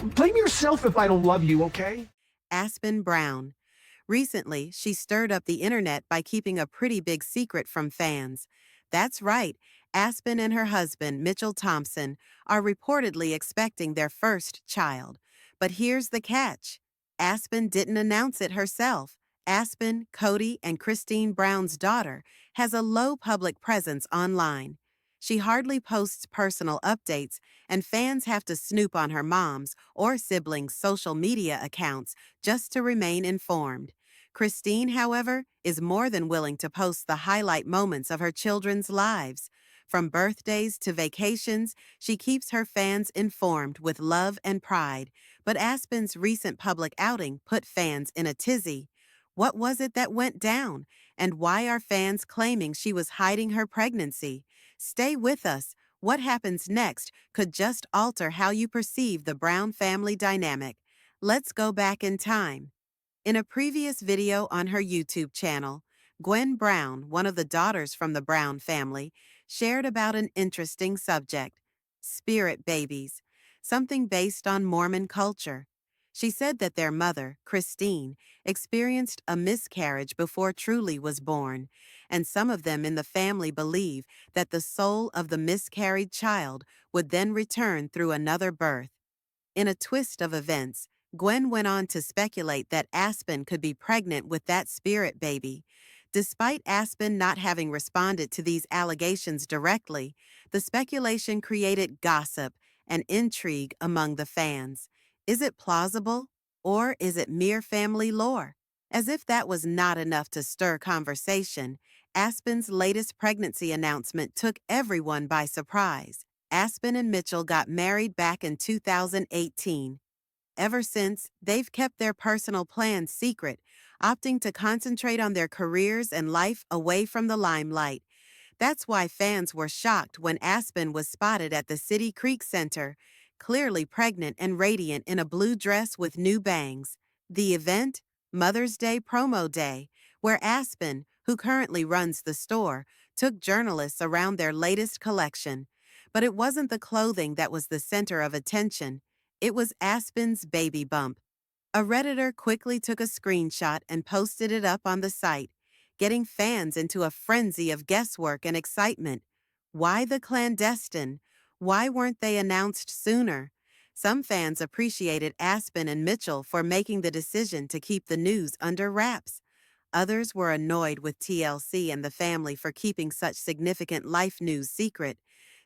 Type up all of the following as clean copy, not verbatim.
Blame yourself if I don't love you, okay? Aspyn Brown. Recently, she stirred up the internet by keeping a pretty big secret from fans. That's right, Aspyn and her husband, Mitchell Thompson, are reportedly expecting their first child. But here's the catch. Aspyn didn't announce it herself. Aspyn, Kody, and Christine Brown's daughter, has a low public presence online. She hardly posts personal updates, and fans have to snoop on her mom's or siblings' social media accounts just to remain informed. Christine, however, is more than willing to post the highlight moments of her children's lives. From birthdays to vacations, she keeps her fans informed with love and pride. But Aspyn's recent public outing put fans in a tizzy. What was it that went down? And why are fans claiming she was hiding her pregnancy? Stay with us. What happens next could just alter how you perceive the Brown family dynamic. Let's go back in time. In a previous video on her YouTube channel, Gwen Brown, one of the daughters from the Brown family, shared about an interesting subject: spirit babies, something based on Mormon culture. She said that their mother, Christine, experienced a miscarriage before Truly was born, and some of them in the family believe that the soul of the miscarried child would then return through another birth. In a twist of events, Gwen went on to speculate that Aspyn could be pregnant with that spirit baby. Despite Aspyn not having responded to these allegations directly, the speculation created gossip and intrigue among the fans. Is it plausible, or is it mere family lore? As if that was not enough to stir conversation, Aspyn's latest pregnancy announcement took everyone by surprise. Aspyn and Mitchell got married back in 2018. Ever since, they've kept their personal plans secret, opting to concentrate on their careers and life away from the limelight. That's why fans were shocked when Aspyn was spotted at the City Creek Center, clearly pregnant and radiant in a blue dress with new bangs. The event? Mother's Day Promo Day, where Aspyn, who currently runs the store, took journalists around their latest collection. But it wasn't the clothing that was the center of attention. It was Aspyn's baby bump. A Redditor quickly took a screenshot and posted it up on the site, getting fans into a frenzy of guesswork and excitement. Why the clandestine? Why weren't they announced sooner? Some fans appreciated Aspyn and Mitchell for making the decision to keep the news under wraps. Others were annoyed with TLC and the family for keeping such significant life news secret.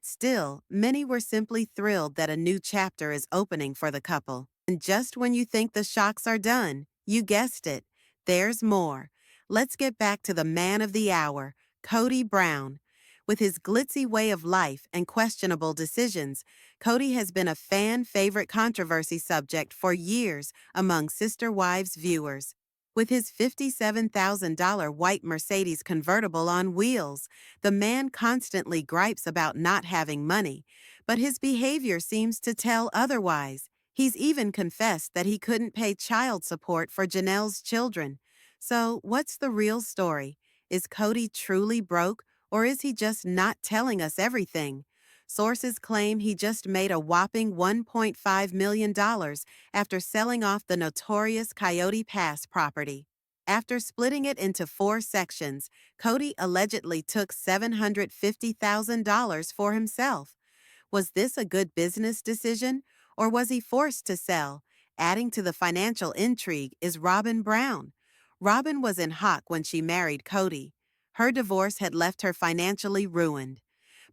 Still, many were simply thrilled that a new chapter is opening for the couple. And just when you think the shocks are done, you guessed it, there's more. Let's get back to the man of the hour, Kody Brown. With his glitzy way of life and questionable decisions, Kody has been a fan-favorite controversy subject for years among Sister Wives viewers. With his $57,000 white Mercedes convertible on wheels, the man constantly gripes about not having money, but his behavior seems to tell otherwise. He's even confessed that he couldn't pay child support for Janelle's children. So, what's the real story? Is Kody truly broke, or is he just not telling us everything? Sources claim he just made a whopping $1.5 million after selling off the notorious Coyote Pass property. After splitting it into 4 sections, Kody allegedly took $750,000 for himself. Was this a good business decision, or was he forced to sell? Adding to the financial intrigue is Robyn Brown. Robyn was in hock when she married Kody. Her divorce had left her financially ruined.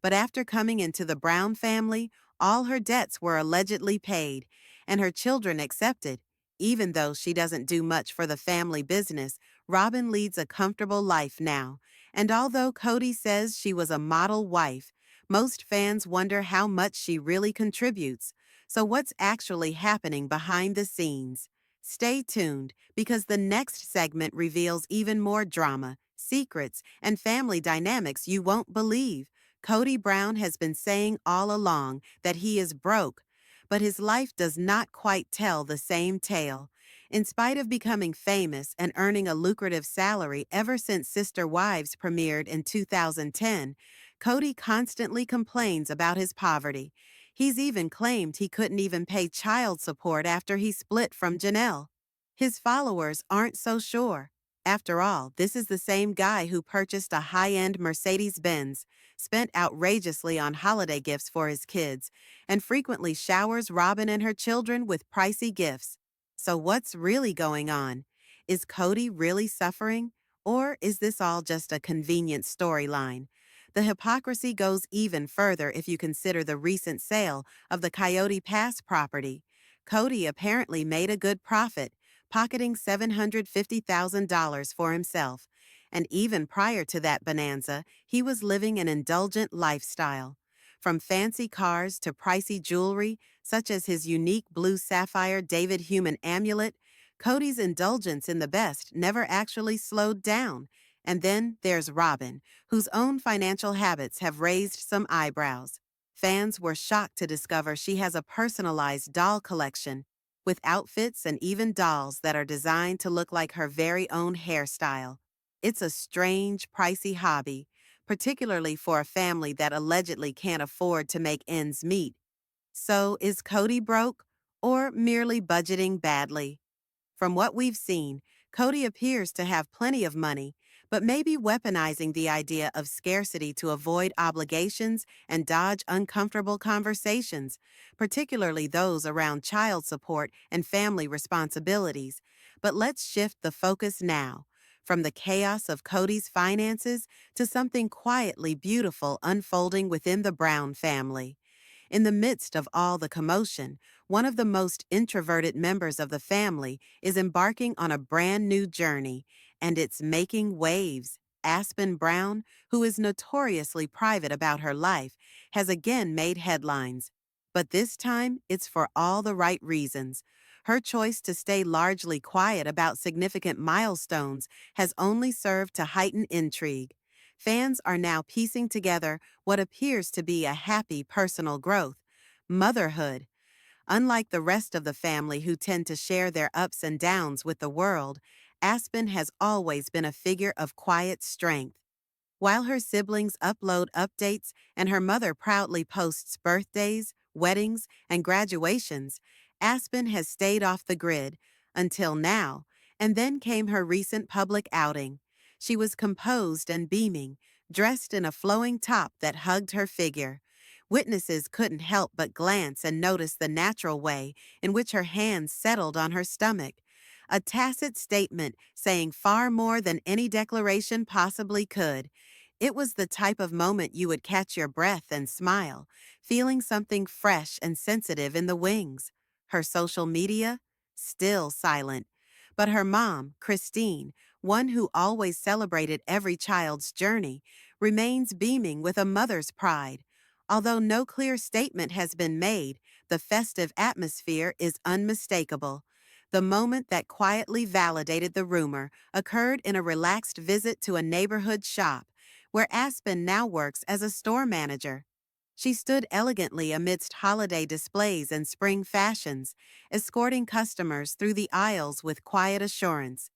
But after coming into the Brown family, all her debts were allegedly paid, and her children accepted. Even though she doesn't do much for the family business, Robyn leads a comfortable life now. And although Kody says she was a model wife, most fans wonder how much she really contributes. So what's actually happening behind the scenes? Stay tuned, because the next segment reveals even more drama, secrets, and family dynamics you won't believe. Kody Brown has been saying all along that he is broke, but his life does not quite tell the same tale. In spite of becoming famous and earning a lucrative salary ever since Sister Wives premiered in 2010, Kody constantly complains about his poverty. He's even claimed he couldn't even pay child support after he split from Janelle. His followers aren't so sure. After all, this is the same guy who purchased a high-end Mercedes-Benz, spent outrageously on holiday gifts for his kids, and frequently showers Robin and her children with pricey gifts. So what's really going on? Is Kody really suffering? Or is this all just a convenient storyline? The hypocrisy goes even further if you consider the recent sale of the Coyote Pass property. Kody apparently made a good profit, pocketing $750,000 for himself. And even prior to that bonanza, he was living an indulgent lifestyle. From fancy cars to pricey jewelry, such as his unique blue sapphire David Human amulet, Kody's indulgence in the best never actually slowed down. And then there's Robin, whose own financial habits have raised some eyebrows. Fans were shocked to discover she has a personalized doll collection, with outfits and even dolls that are designed to look like her very own hairstyle. It's a strange, pricey hobby, particularly for a family that allegedly can't afford to make ends meet. So, is Kody broke, or merely budgeting badly? From what we've seen, Kody appears to have plenty of money, but maybe weaponizing the idea of scarcity to avoid obligations and dodge uncomfortable conversations, particularly those around child support and family responsibilities. But let's shift the focus now, from the chaos of Kody's finances to something quietly beautiful unfolding within the Brown family. In the midst of all the commotion, one of the most introverted members of the family is embarking on a brand new journey, and it's making waves. Aspyn Brown, who is notoriously private about her life, has again made headlines. But this time, it's for all the right reasons. Her choice to stay largely quiet about significant milestones has only served to heighten intrigue. Fans are now piecing together what appears to be a happy personal growth, motherhood. Unlike the rest of the family who tend to share their ups and downs with the world, Aspyn has always been a figure of quiet strength. While her siblings upload updates and her mother proudly posts birthdays, weddings, and graduations, Aspyn has stayed off the grid until now, and then came her recent public outing. She was composed and beaming, dressed in a flowing top that hugged her figure. Witnesses couldn't help but glance and notice the natural way in which her hands settled on her stomach, a tacit statement saying far more than any declaration possibly could. It was the type of moment you would catch your breath and smile, feeling something fresh and sensitive in the wings. Her social media? Still silent. But her mom, Christine, one who always celebrated every child's journey, remains beaming with a mother's pride. Although no clear statement has been made, the festive atmosphere is unmistakable. The moment that quietly validated the rumor occurred in a relaxed visit to a neighborhood shop, where Aspyn now works as a store manager. She stood elegantly amidst holiday displays and spring fashions, escorting customers through the aisles with quiet assurance.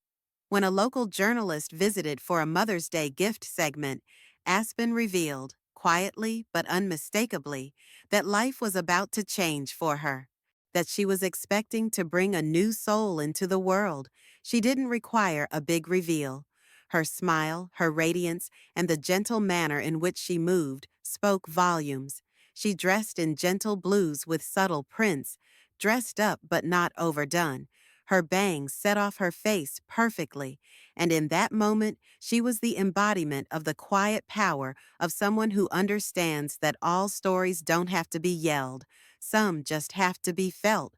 When a local journalist visited for a Mother's Day gift segment, Aspyn revealed, quietly but unmistakably, that life was about to change for her, that she was expecting to bring a new soul into the world. She didn't require a big reveal. Her smile, her radiance, and the gentle manner in which she moved spoke volumes. She dressed in gentle blues with subtle prints, dressed up but not overdone. Her bangs set off her face perfectly, and in that moment, she was the embodiment of the quiet power of someone who understands that all stories don't have to be yelled, some just have to be felt.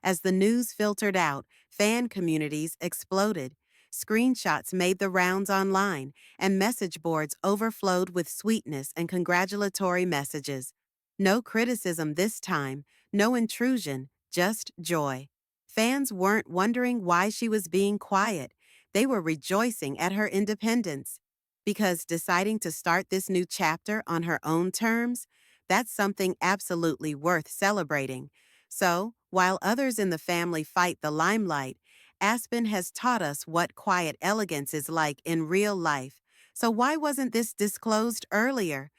As the news filtered out, fan communities exploded. Screenshots made the rounds online, and message boards overflowed with sweetness and congratulatory messages. No criticism this time, no intrusion, just joy. Fans weren't wondering why she was being quiet. They were rejoicing at her independence. Because deciding to start this new chapter on her own terms, that's something absolutely worth celebrating. So, while others in the family fight the limelight, Aspyn has taught us what quiet elegance is like in real life. So why wasn't this disclosed earlier?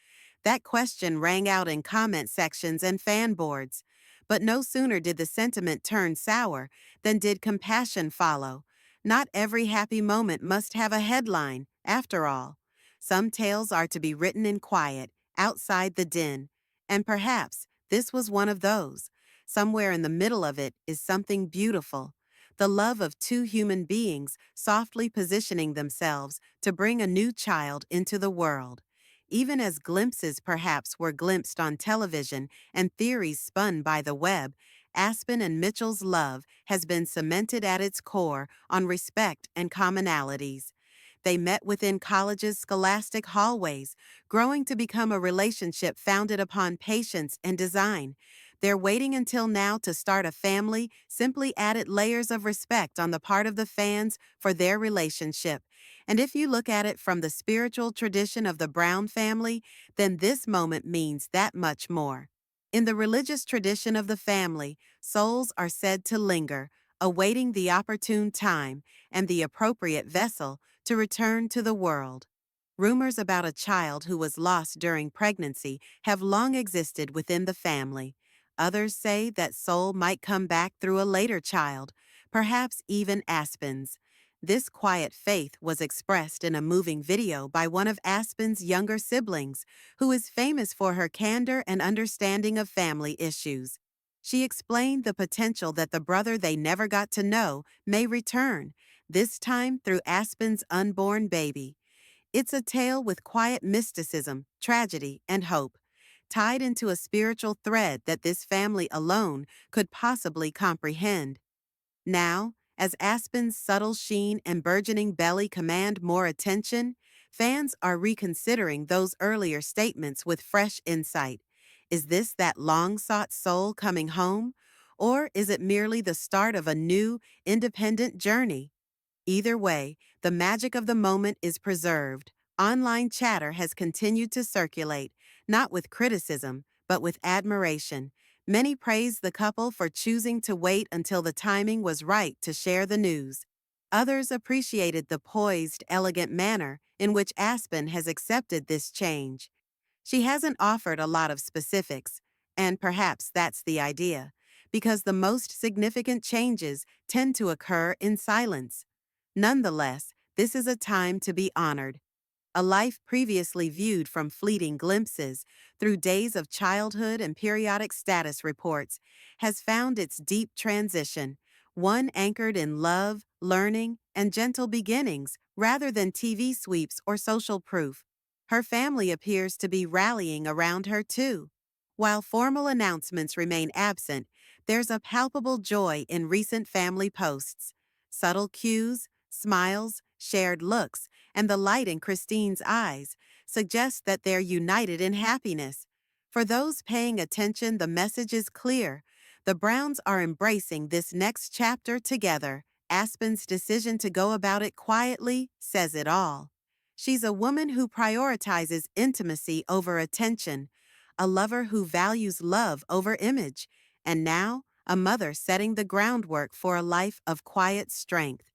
That question rang out in comment sections and fan boards. But no sooner did the sentiment turn sour than did compassion follow. Not every happy moment must have a headline, after all. Some tales are to be written in quiet, outside the din. And perhaps this was one of those. Somewhere in the middle of it is something beautiful. The love of two human beings softly positioning themselves to bring a new child into the world. Even as glimpses perhaps were glimpsed on television and theories spun by the web, Aspyn and Mitchell's love has been cemented at its core on respect and commonalities. They met within college's scholastic hallways, growing to become a relationship founded upon patience and design. Their waiting until now to start a family simply added layers of respect on the part of the fans for their relationship. And if you look at it from the spiritual tradition of the Brown family, then this moment means that much more. In the religious tradition of the family, souls are said to linger, awaiting the opportune time and the appropriate vessel to return to the world. Rumors about a child who was lost during pregnancy have long existed within the family. Others say that soul might come back through a later child, perhaps even Aspyn's. This quiet faith was expressed in a moving video by one of Aspyn's younger siblings, who is famous for her candor and understanding of family issues. She explained the potential that the brother they never got to know may return, this time through Aspyn's unborn baby. It's a tale with quiet mysticism, tragedy, and hope, tied into a spiritual thread that this family alone could possibly comprehend. Now, as Aspyn's subtle sheen and burgeoning belly command more attention, fans are reconsidering those earlier statements with fresh insight. Is this that long-sought soul coming home? Or is it merely the start of a new, independent journey? Either way, the magic of the moment is preserved. Online chatter has continued to circulate, not with criticism, but with admiration. Many praised the couple for choosing to wait until the timing was right to share the news. Others appreciated the poised, elegant manner in which Aspyn has accepted this change. She hasn't offered a lot of specifics, and perhaps that's the idea, because the most significant changes tend to occur in silence. Nonetheless, this is a time to be honored. A life previously viewed from fleeting glimpses through days of childhood and periodic status reports has found its deep transition, one anchored in love, learning, and gentle beginnings rather than TV sweeps or social proof. Her family appears to be rallying around her too. While formal announcements remain absent, there's a palpable joy in recent family posts. Subtle cues, smiles, shared looks, and the light in Christine's eyes suggest that they're united in happiness. For those paying attention, the message is clear. The Browns are embracing this next chapter together. Aspyn's decision to go about it quietly says it all. She's a woman who prioritizes intimacy over attention, a lover who values love over image, and now a mother setting the groundwork for a life of quiet strength,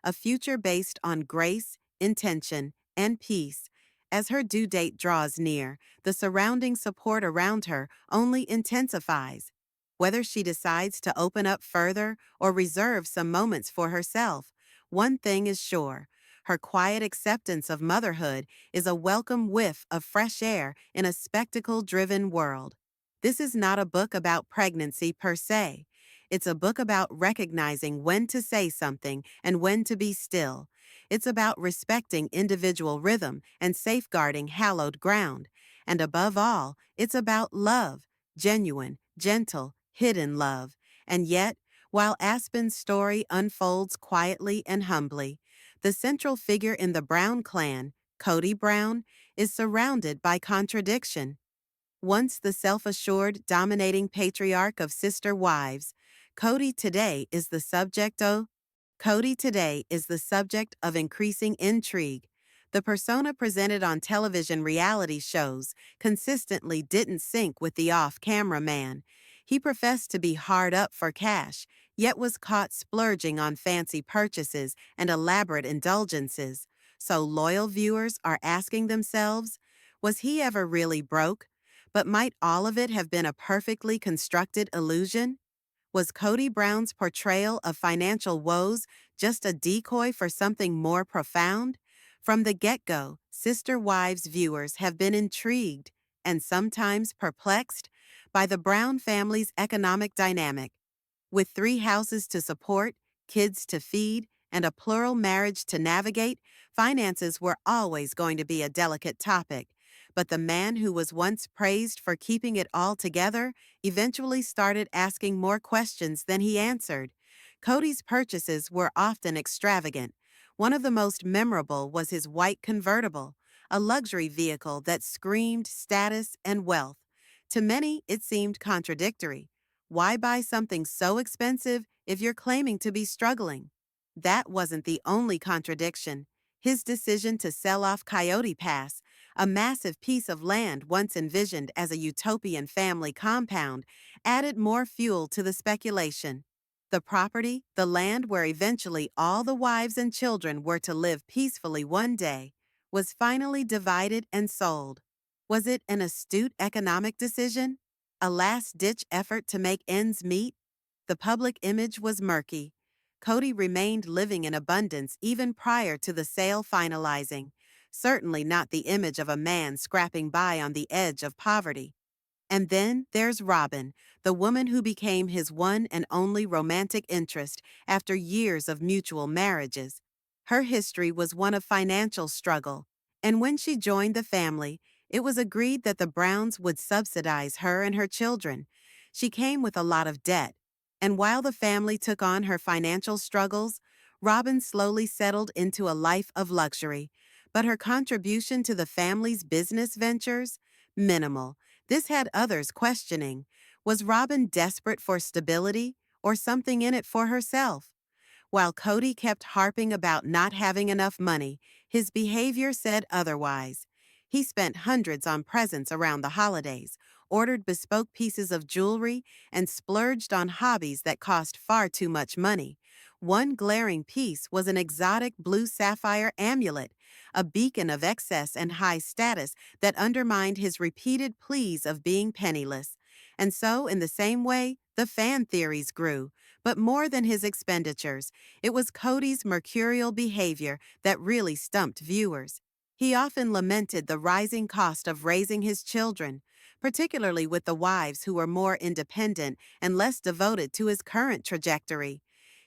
a future based on grace, intention, and peace. As her due date draws near, the surrounding support around her only intensifies. Whether she decides to open up further or reserve some moments for herself, one thing is sure. Her quiet acceptance of motherhood is a welcome whiff of fresh air in a spectacle-driven world. This is not a book about pregnancy per se. It's a book about recognizing when to say something and when to be still. It's about respecting individual rhythm and safeguarding hallowed ground. And above all, it's about love, genuine, gentle, hidden love. And yet, while Aspyn's story unfolds quietly and humbly, the central figure in the Brown clan, Kody Brown, is surrounded by contradiction. Once the self-assured, dominating patriarch of Sister Wives, Kody today is the subject of increasing intrigue. The persona presented on television reality shows consistently didn't sync with the off-camera man. He professed to be hard up for cash, yet was caught splurging on fancy purchases and elaborate indulgences. So loyal viewers are asking themselves, Was he ever really broke? But might all of it have been a perfectly constructed illusion? Was Kody Brown's portrayal of financial woes just a decoy for something more profound? From the get-go, Sister Wives viewers have been intrigued, and sometimes perplexed, by the Brown family's economic dynamic. With 3 houses to support, kids to feed, and a plural marriage to navigate, finances were always going to be a delicate topic. But the man who was once praised for keeping it all together eventually started asking more questions than he answered. Kody's purchases were often extravagant. One of the most memorable was his white convertible, a luxury vehicle that screamed status and wealth. To many, it seemed contradictory. Why buy something so expensive if you're claiming to be struggling? That wasn't the only contradiction. His decision to sell off Coyote Pass, a massive piece of land once envisioned as a utopian family compound, added more fuel to the speculation. The property, the land where eventually all the wives and children were to live peacefully one day, was finally divided and sold. Was it an astute economic decision? A last-ditch effort to make ends meet? The public image was murky. Kody remained living in abundance even prior to the sale finalizing, certainly not the image of a man scraping by on the edge of poverty. And then there's Robyn, the woman who became his one and only romantic interest after years of mutual marriages. Her history was one of financial struggle, and when she joined the family, it was agreed that the Browns would subsidize her and her children. She came with a lot of debt, and while the family took on her financial struggles, Robyn slowly settled into a life of luxury. But her contribution to the family's business ventures? Minimal. This had others questioning. Was Robyn desperate for stability or something in it for herself? While Kody kept harping about not having enough money, his behavior said otherwise. He spent hundreds on presents around the holidays, ordered bespoke pieces of jewelry, and splurged on hobbies that cost far too much money. One glaring piece was an exotic blue sapphire amulet, a beacon of excess and high status that undermined his repeated pleas of being penniless. And so, in the same way, the fan theories grew. But more than his expenditures, it was Kody's mercurial behavior that really stumped viewers. He often lamented the rising cost of raising his children, particularly with the wives who were more independent and less devoted to his current trajectory.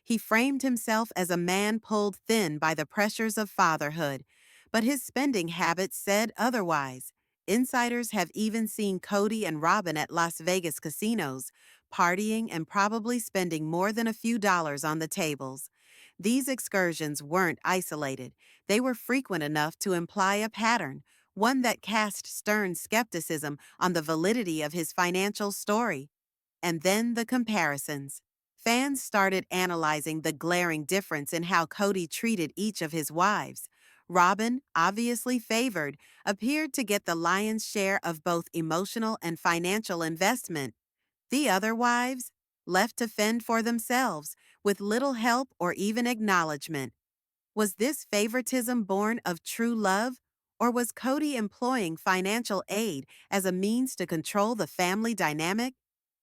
He framed himself as a man pulled thin by the pressures of fatherhood, but his spending habits said otherwise. Insiders have even seen Kody and Robyn at Las Vegas casinos, partying and probably spending more than a few dollars on the tables. These excursions weren't isolated. They were frequent enough to imply a pattern, one that cast stern skepticism on the validity of his financial story. And then the comparisons. Fans started analyzing the glaring difference in how Kody treated each of his wives. Robyn, obviously favored, appeared to get the lion's share of both emotional and financial investment. The other wives, left to fend for themselves, with little help or even acknowledgement. Was this favoritism born of true love, or was Kody employing financial aid as a means to control the family dynamic?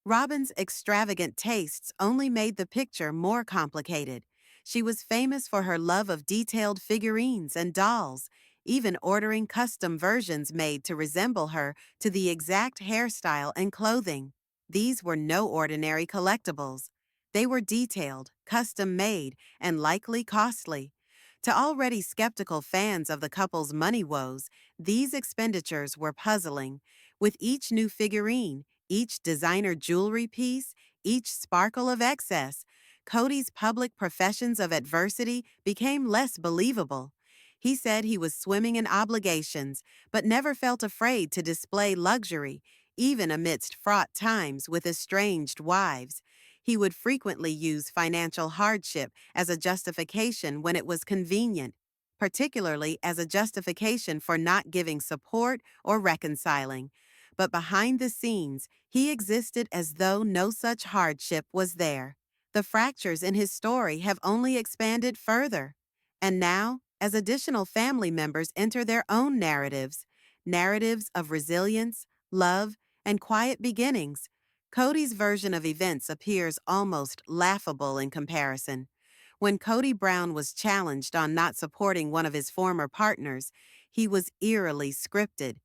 Robyn's extravagant tastes only made the picture more complicated. She was famous for her love of detailed figurines and dolls, even ordering custom versions made to resemble her to the exact hairstyle and clothing. These were no ordinary collectibles. They were detailed, custom-made, and likely costly. To already skeptical fans of the couple's money woes, these expenditures were puzzling. With each new figurine, each designer jewelry piece, each sparkle of excess, Kody's public professions of adversity became less believable. He said he was swimming in obligations, but never felt afraid to display luxury, even amidst fraught times with estranged wives. He would frequently use financial hardship as a justification when it was convenient, particularly as a justification for not giving support or reconciling. But behind the scenes, he existed as though no such hardship was there. The fractures in his story have only expanded further. And now, as additional family members enter their own narratives, narratives of resilience, love, and quiet beginnings. Kody's version of events appears almost laughable in comparison. When Kody Brown was challenged on not supporting one of his former partners, he was eerily scripted.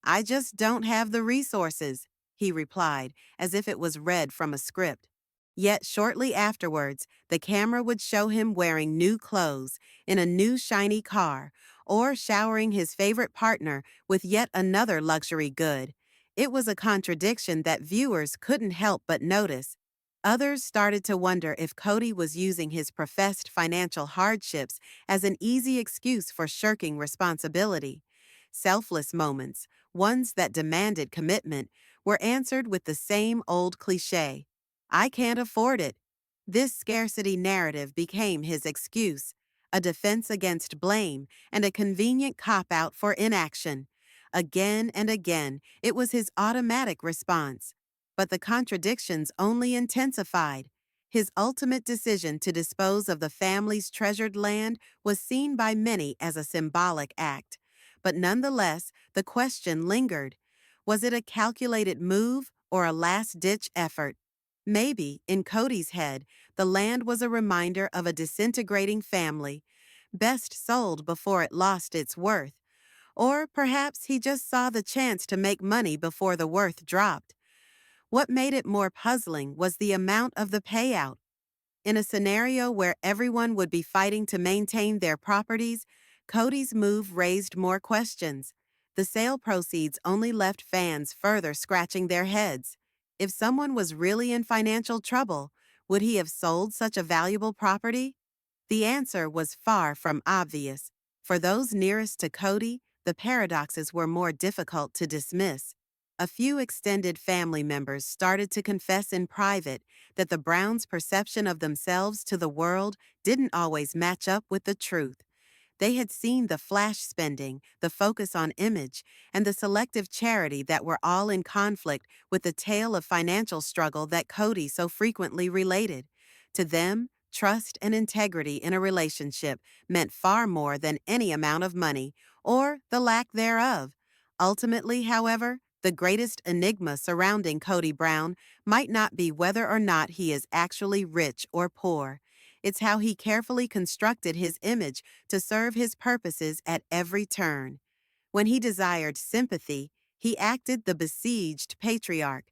"I just don't have the resources," he replied, as if it was read from a script. Yet shortly afterwards, the camera would show him wearing new clothes, in a new shiny car, or showering his favorite partner with yet another luxury good. It was a contradiction that viewers couldn't help but notice. Others started to wonder if Kody was using his professed financial hardships as an easy excuse for shirking responsibility. Selfless moments, ones that demanded commitment, were answered with the same old cliche: "I can't afford it." This scarcity narrative became his excuse, a defense against blame and a convenient cop-out for inaction. Again and again, it was his automatic response. But the contradictions only intensified. His ultimate decision to dispose of the family's treasured land was seen by many as a symbolic act. But nonetheless, the question lingered. Was it a calculated move or a last-ditch effort? Maybe, in Kody's head, the land was a reminder of a disintegrating family, best sold before it lost its worth. Or perhaps he just saw the chance to make money before the worth dropped. What made it more puzzling was the amount of the payout. In a scenario where everyone would be fighting to maintain their properties, Kody's move raised more questions. The sale proceeds only left fans further scratching their heads. If someone was really in financial trouble, would he have sold such a valuable property? The answer was far from obvious. For those nearest to Kody, the paradoxes were more difficult to dismiss. A few extended family members started to confess in private that the Browns' perception of themselves to the world didn't always match up with the truth. They had seen the flash spending, the focus on image, and the selective charity that were all in conflict with the tale of financial struggle that Kody so frequently related. To them, trust and integrity in a relationship meant far more than any amount of money, or the lack thereof. Ultimately, however, the greatest enigma surrounding Kody Brown might not be whether or not he is actually rich or poor. It's how he carefully constructed his image to serve his purposes at every turn. When he desired sympathy, he acted the besieged patriarch.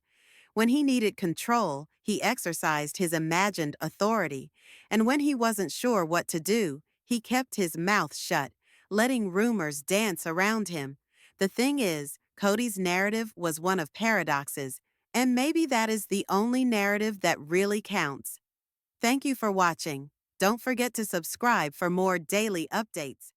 When he needed control, he exercised his imagined authority. And when he wasn't sure what to do, he kept his mouth shut, letting rumors dance around him. The thing is, Kody's narrative was one of paradoxes, and maybe that is the only narrative that really counts. Thank you for watching. Don't forget to subscribe for more daily updates.